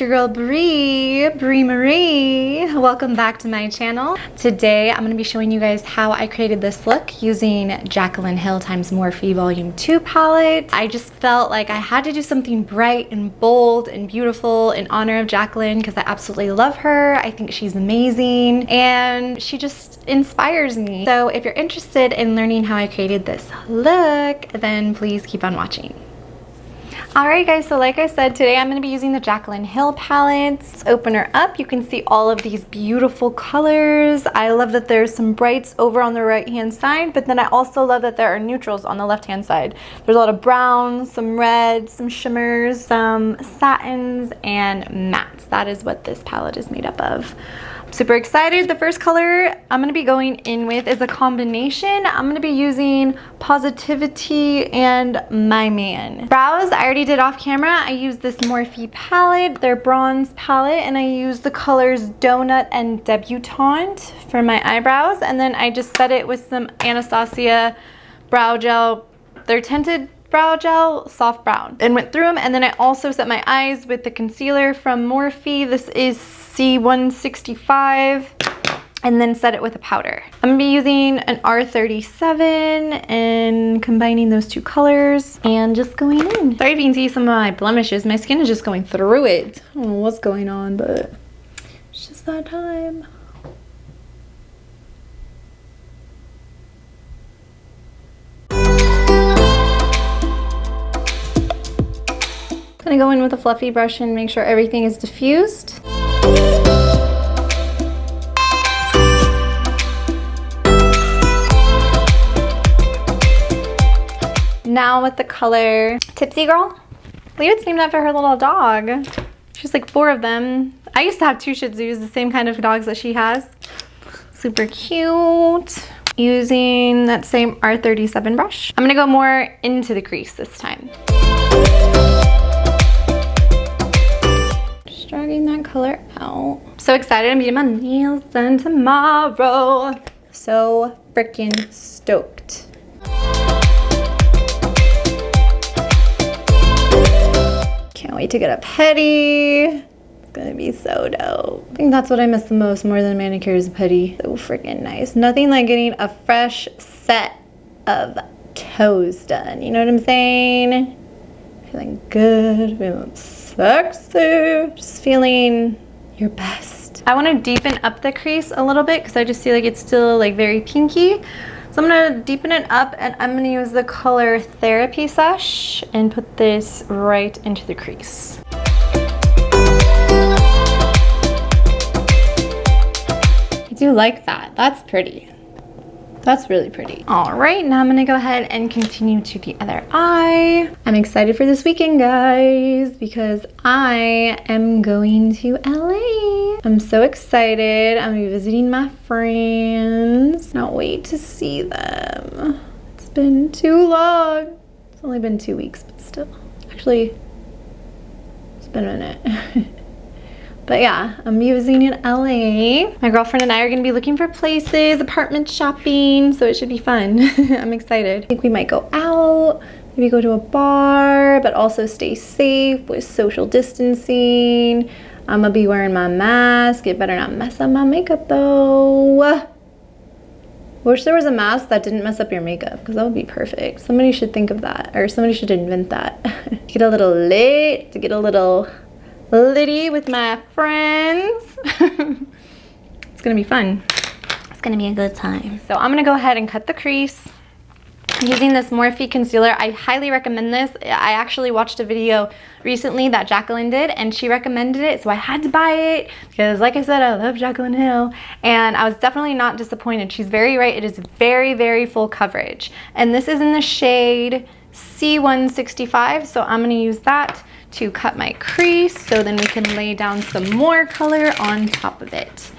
your girl Bree Marie. Welcome back to my channel. Today I'm going to be showing you guys how I created this look using Jaclyn Hill x Morphe Volume 2 palette. I just felt like I had to do something bright and bold and beautiful in honor of Jaclyn because I absolutely love her. I think she's amazing and she just inspires me. So if you're interested in learning how I created this look, then please keep on watching. Alright guys, so like I said, today I'm going to be using the Jaclyn Hill palette. Let's open her up. You can see all of these beautiful colors. I love that there's some brights over on the right hand side, but then I also love that there are neutrals on the left hand side. There's a lot of browns, some reds, some shimmers, some satins, and mattes. That is what this palette is made up of. Super excited. The first color I'm going to be going in with is a combination. I'm going to be using Positivity and My Man. Brows, I already did off camera. I used this Morphe palette, their bronze palette, and I used the colors Donut and Debutante for my eyebrows. And then I just set it with some Anastasia brow gel. They're tinted brow gel, soft brown, and went through them. And then I also set my eyes with the concealer from Morphe. This is C165, and then set it with a powder. I'm gonna be using an R37 and combining those two colors and just going in. Sorry if you can see some of my blemishes. My skin is just going through it. I don't know what's going on, but it's just that time. I'm gonna go in with a fluffy brush and make sure everything is diffused. Now with the color Tipsy Girl. I believe it's named after her little dog. She's like 4 of them. I used to have 2 Shih Tzus, the same kind of dogs that she has. Super cute. Using that same R37 brush. I'm gonna go more into the crease this time. Just dragging that color out. So excited, I'm getting my nails done tomorrow. So freaking stoked. Can't wait to get a pedi. It's gonna be so dope. I think that's what I miss the most, more than manicures, a pedi. So freaking nice. Nothing like getting a fresh set of toes done. You know what I'm saying? Feeling good, feeling sexy. Just feeling your best. I want to deepen up the crease a little bit because I just feel like it's still like very pinky. So I'm going to deepen it up and I'm going to use the color Therapy Sesh and put this right into the crease. I do like that. That's pretty. That's really pretty. All right, now I'm gonna go ahead and continue to the other eye. I'm excited for this weekend, guys, because I am going to LA. I'm so excited. I'm gonna be visiting my friends. Not wait to see them. It's been too long. It's only been 2 weeks, but still. Actually, it's been a minute. But yeah, I'm using in LA. My girlfriend and I are gonna be looking for places, apartment shopping, so it should be fun. I'm excited. I think we might go out, maybe go to a bar, but also stay safe with social distancing. I'm gonna be wearing my mask. It better not mess up my makeup though. Wish there was a mask that didn't mess up your makeup, because that would be perfect. Somebody should think of that, or somebody should invent that. Get a little lit, to get a little litty with my friends. It's gonna be fun. It's gonna be a good time. So I'm gonna go ahead and cut the crease using this Morphe concealer. I highly recommend this. I actually watched a video recently that Jaclyn did and she recommended it, so I had to buy it because, like I said, I love Jaclyn Hill, and I was definitely not disappointed. She's very right. It is very, very full coverage, and this is in the shade C165, so I'm gonna use that to cut my crease so then we can lay down some more color on top of it.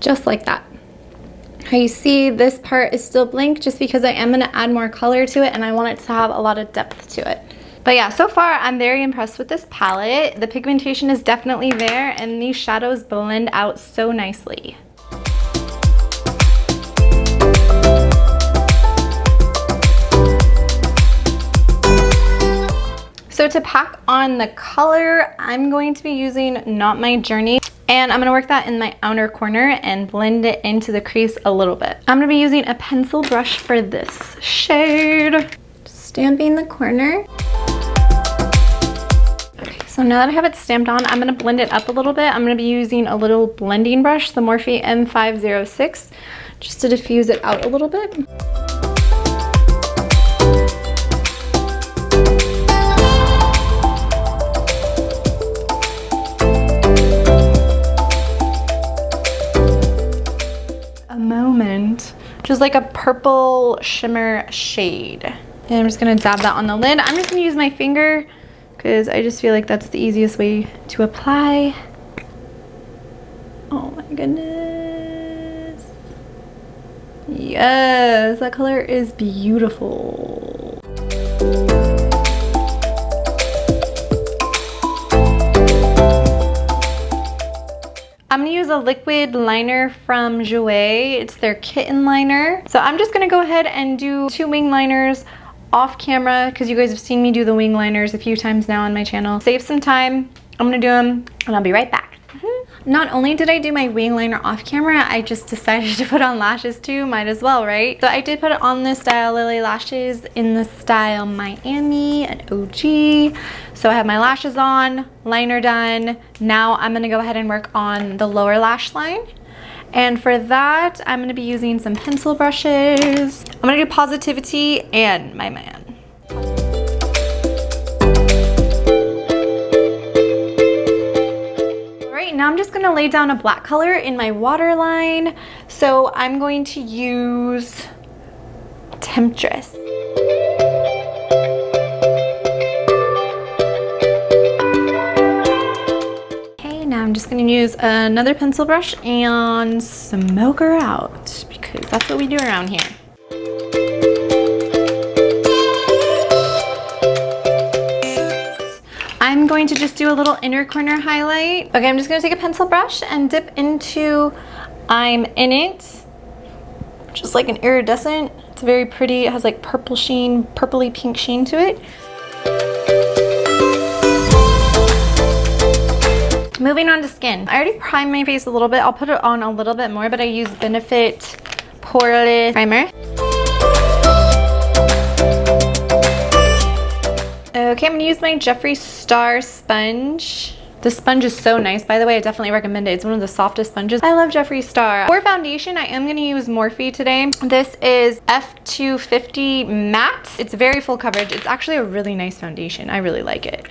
Just like that. How you see this part is still blank just because I am gonna add more color to it and I want it to have a lot of depth to it. But yeah, so far I'm very impressed with this palette. The pigmentation is definitely there and these shadows blend out so nicely. to pack on the color, I'm going to be using Not My Journey. And I'm gonna work that in my outer corner and blend it into the crease a little bit. I'm gonna be using a pencil brush for this shade. Stamping the corner. Okay, so now that I have it stamped on, I'm gonna blend it up a little bit. I'm gonna be using a little blending brush, the Morphe M506, just to diffuse it out a little bit. Just like a purple shimmer shade. And I'm just gonna dab that on the lid. I'm just gonna use my finger because I just feel like that's the easiest way to apply. Oh my goodness. Yes, that color is beautiful. I'm gonna use a liquid liner from Jouer. It's their kitten liner. So I'm just gonna go ahead and do 2 wing liners off camera because you guys have seen me do the wing liners a few times now on my channel. Save some time. I'm gonna do them and I'll be right back. Not only did I do my wing liner off camera, I just decided to put on lashes too. Might as well, right? So I did put it on the style Lily Lashes in the style Miami, an OG. So I have my lashes on, liner done. Now I'm gonna go ahead and work on the lower lash line. And for that, I'm gonna be using some pencil brushes. I'm gonna do Positivity and My Man. Now I'm just gonna lay down a black color in my waterline. So I'm going to use Temptress. Okay, now I'm just gonna use another pencil brush and smoke her out because that's what we do around here. I'm going to just do a little inner corner highlight. Okay, I'm just gonna take a pencil brush and dip into I'm In It, just like an iridescent. It's very pretty. It has like purple sheen, purpley pink sheen to it. Moving on to skin. I already primed my face a little bit. I'll put it on a little bit more, but I use Benefit Poreless Primer. Okay, I'm gonna use my Jeffree Star sponge. This sponge is so nice, by the way. I definitely recommend it. It's one of the softest sponges. I love Jeffree Star. For foundation, I am gonna use Morphe today. This is F250 Matte. It's very full coverage. It's actually a really nice foundation. I really like it.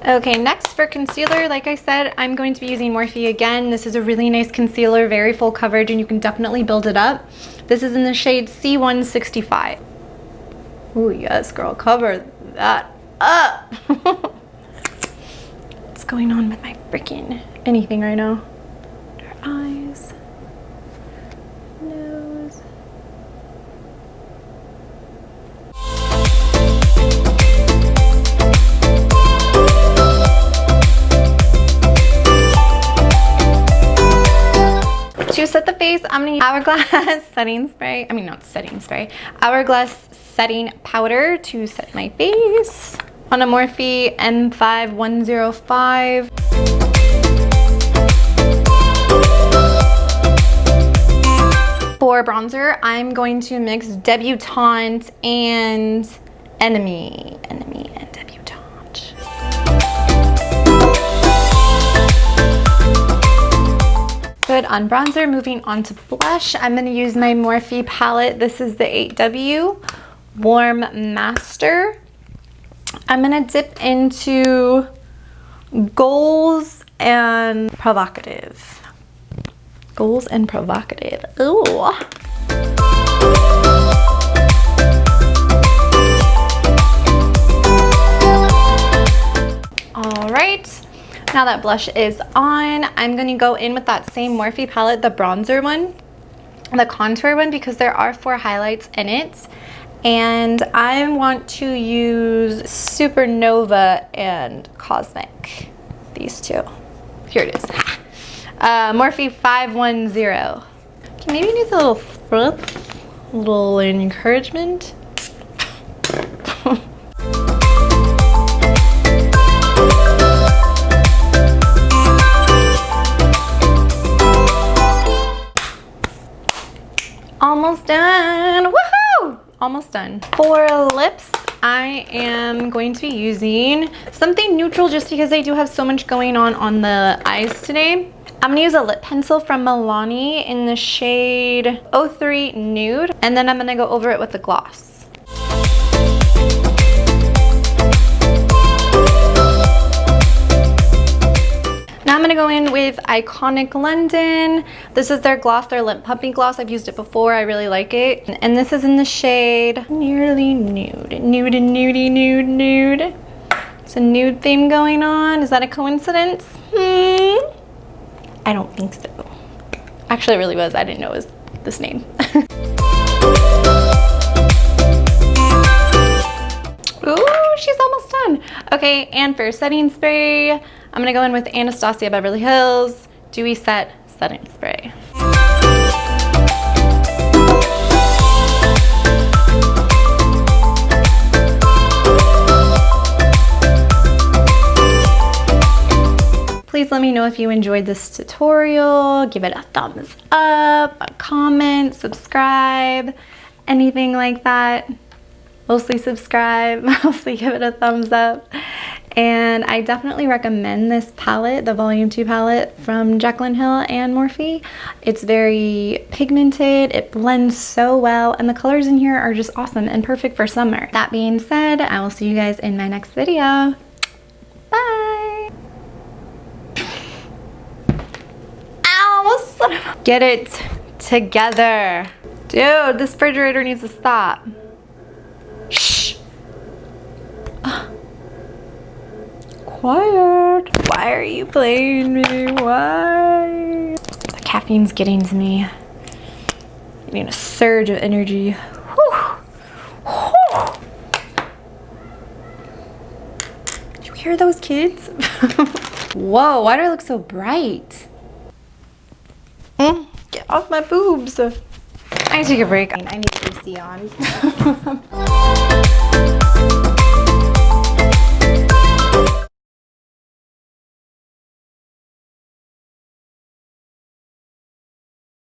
Okay, next for concealer, like I said, I'm going to be using Morphe again. This is a really nice concealer, very full coverage, and you can definitely build it up. This is in the shade C165. Oh yes, girl, cover that up. What's going on with my freaking anything right now? Her eyes, nose. To set the face, I'm gonna use Hourglass setting spray. I mean, not setting spray. Hourglass setting powder to set my face on a Morphe M5105. For bronzer, I'm going to mix Debutante and Enemy and Debutante. Good on bronzer. Moving on to blush, I'm going to use my Morphe palette. This is the 8W Warm Master. I'm going to dip into Goals and Provocative. Goals and Provocative. Ooh. All right. Now that blush is on, I'm going to go in with that same Morphe palette, the bronzer one, the contour one, because there are 4 highlights in it. And I want to use Supernova and Cosmic, these two. Here it is. Morphe 510. Okay, maybe it needs a little fruit, a little encouragement. Almost done. Woohoo! Almost done. For lips, I am going to be using something neutral just because I do have so much going on the eyes today. I'm gonna use a lip pencil from Milani in the shade 03 Nude, and then I'm gonna go over it with a gloss. Now I'm gonna go in with Iconic London. This is their gloss, their lip pumping gloss. I've used it before, I really like it. And this is in the shade Nearly Nude. Nude and nudie, nude, nude. It's a nude theme going on. Is that a coincidence? I don't think so. Actually, it really was. I didn't know it was this name. Ooh, she's almost done. Okay, and for setting spray, I'm gonna go in with Anastasia Beverly Hills Dewy Set Setting Spray. Please let me know if you enjoyed this tutorial. Give it a thumbs up, a comment, subscribe, anything like that. Mostly subscribe, mostly give it a thumbs up. And I definitely recommend this palette, the Volume 2 palette from Jaclyn Hill and Morphe. It's very pigmented, it blends so well, and the colors in here are just awesome and perfect for summer. That being said, I will see you guys in my next video. Bye! Ow, son of a... Get it together. Dude, this refrigerator needs to stop. Shh. Quiet. Why are you playing me? Why? The caffeine's getting to me. I need a surge of energy. Whew. Whew. Did you hear those kids? Whoa, why do I look so bright? Get off my boobs. I take a break. I need AC on.